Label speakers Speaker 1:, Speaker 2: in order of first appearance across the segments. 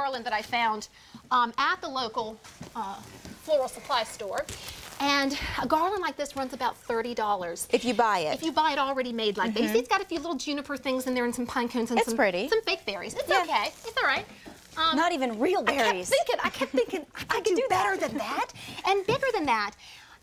Speaker 1: garland that I found at the local floral supply store. And a garland like this runs about $30.
Speaker 2: If you buy it.
Speaker 1: If you buy it already made like this. It's got a few little juniper things in there and some pine cones and some fake berries. It's okay. It's all right.
Speaker 2: Not even real berries.
Speaker 1: I kept thinking, I could do better than that. And bigger than that.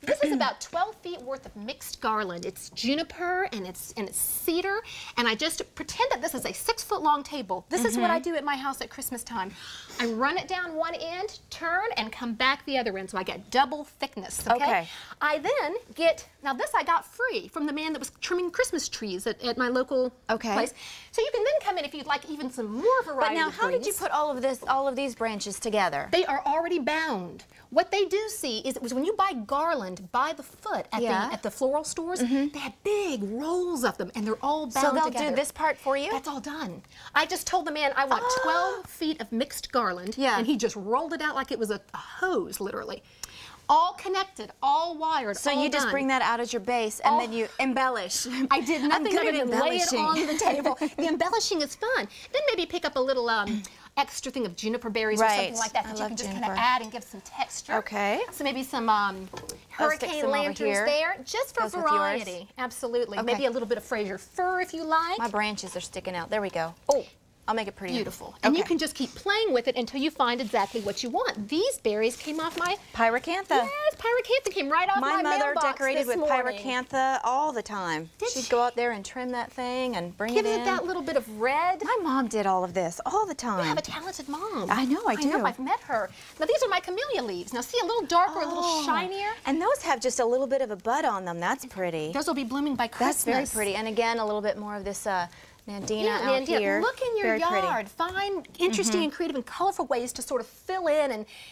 Speaker 1: This is about 12 feet worth of mixed garland. It's juniper and it's cedar, and I just pretend that this is a 6-foot long table. This is what I do at my house at Christmas time. I run it down one end, turn, and come back the other end, so I get double thickness. Okay. I then get, now this I got free from the man that was trimming Christmas trees at my local place. So you can then come in if you'd like even some more variety.
Speaker 2: But now, how did you put all of these branches together?
Speaker 1: They are already bound. What they do see is when you buy garland by the foot at the floral stores, they have big rolls of them, and they're all bound together.
Speaker 2: So they'll do this part for you?
Speaker 1: That's all done. I just told the man I want 12 feet of mixed garland, and he just rolled it out like it was a hose, literally. All connected, all wired,
Speaker 2: so
Speaker 1: all
Speaker 2: you just
Speaker 1: done.
Speaker 2: Bring that out as your base, and then you embellish.
Speaker 1: I did nothing other than lay it on the table. The embellishing is fun. Then maybe pick up a little extra thing of juniper berries or something like that that you can just kind of add and give some texture.
Speaker 2: Okay.
Speaker 1: So maybe some hurricane lanterns there, just for variety. Absolutely. Maybe a little bit of Fraser fir if you like.
Speaker 2: My branches are sticking out. There we go. Oh. I'll make it pretty.
Speaker 1: Beautiful. And you can just keep playing with it until you find exactly what you want. These berries came off my...
Speaker 2: Pyracantha.
Speaker 1: Yes, pyracantha came right off my mailbox.
Speaker 2: My mother decorated with
Speaker 1: morning.
Speaker 2: Pyracantha all the time. She'd go out there and trim that thing and bring it in.
Speaker 1: Give it that little bit of red.
Speaker 2: My mom did all of this all the time.
Speaker 1: You have a talented mom.
Speaker 2: I know, I do.
Speaker 1: I know, I've met her. Now these are my camellia leaves. Now see, a little darker, a little shinier.
Speaker 2: And those have just a little bit of a bud on them. That's pretty.
Speaker 1: Those will be blooming by Christmas.
Speaker 2: That's very pretty. And again, a little bit more of this Nandina out here.
Speaker 1: Look in your yard. Find interesting and creative and colorful ways to sort of fill in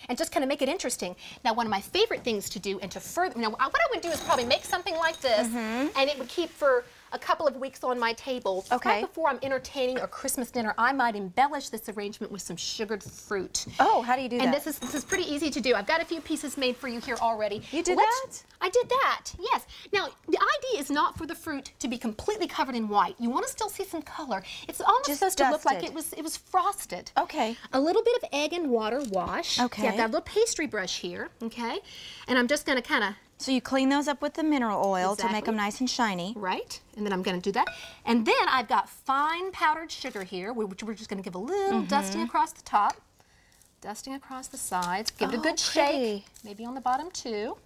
Speaker 1: and just kind of make it interesting. Now, one of my favorite things to do and to further, what I would do is probably make something like this, and it would keep for a couple of weeks on my table. Right before I'm entertaining a Christmas dinner, I might embellish this arrangement with some sugared fruit.
Speaker 2: Oh, how do you do that?
Speaker 1: And this is pretty easy to do. I've got a few pieces made for you here already.
Speaker 2: You did that?
Speaker 1: I did that, yes. Now, the idea is not for the fruit to be completely covered in white. You want to still see some color. It's almost supposed to look like it was frosted.
Speaker 2: Okay.
Speaker 1: A little bit of egg and water wash.
Speaker 2: Okay.
Speaker 1: See, I've got a little pastry brush here, okay? And I'm just going to kind of...
Speaker 2: So you clean those up with the mineral oil to make them nice and shiny.
Speaker 1: Right, and then I'm going to do that. And then I've got fine powdered sugar here, which we're just going to give a little dusting across the top, dusting across the sides. Give it a good shake, maybe on the bottom too.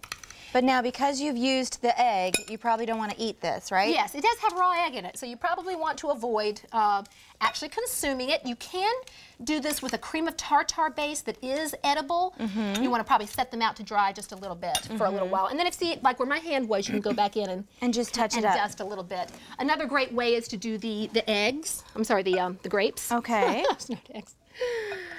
Speaker 2: But now, because you've used the egg, you probably don't want to eat this, right?
Speaker 1: Yes, it does have raw egg in it, so you probably want to avoid actually consuming it. You can do this with a cream of tartar base that is edible. You want to probably set them out to dry just a little bit for a little while. And then if, see, like where my hand was, you can go back in and
Speaker 2: just touch it up.
Speaker 1: And dust a little bit. Another great way is to do the eggs. I'm sorry, the grapes.
Speaker 2: Okay.
Speaker 1: Not eggs.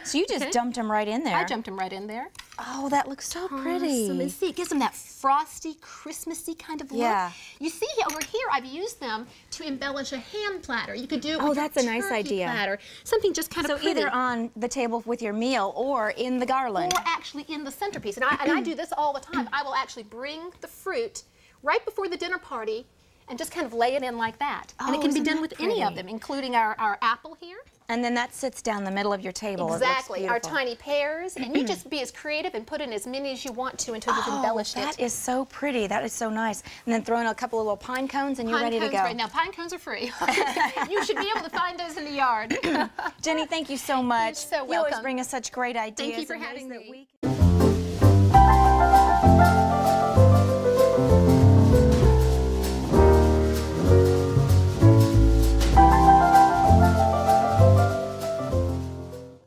Speaker 2: So you just dumped them right in there.
Speaker 1: I dumped them right in there.
Speaker 2: Oh, that looks so pretty.
Speaker 1: And see, it gives them that frosty, Christmassy kind of look.
Speaker 2: Yeah.
Speaker 1: You see over here, I've used them to embellish a ham platter. You could do it with
Speaker 2: that's a nice idea.
Speaker 1: Platter. Something just kind of pretty.
Speaker 2: So either on the table with your meal or in the garland.
Speaker 1: Or actually in the centerpiece. And I do this all the time. I will actually bring the fruit right before the dinner party and just kind of lay it in like that. And it can be done with any of them, including our apple here.
Speaker 2: And then that sits down the middle of your table.
Speaker 1: Exactly, our tiny pears. And you just be as creative and put in as many as you want to until you've embellished it.
Speaker 2: That is so pretty. That is so nice. And then throw in a couple of little pine cones and you're ready to go.
Speaker 1: Right now, pine cones are free. You should be able to find those in the yard.
Speaker 2: Jenny, thank you so much.
Speaker 1: You're so welcome.
Speaker 2: You always bring us such great ideas.
Speaker 1: Thank you for having me.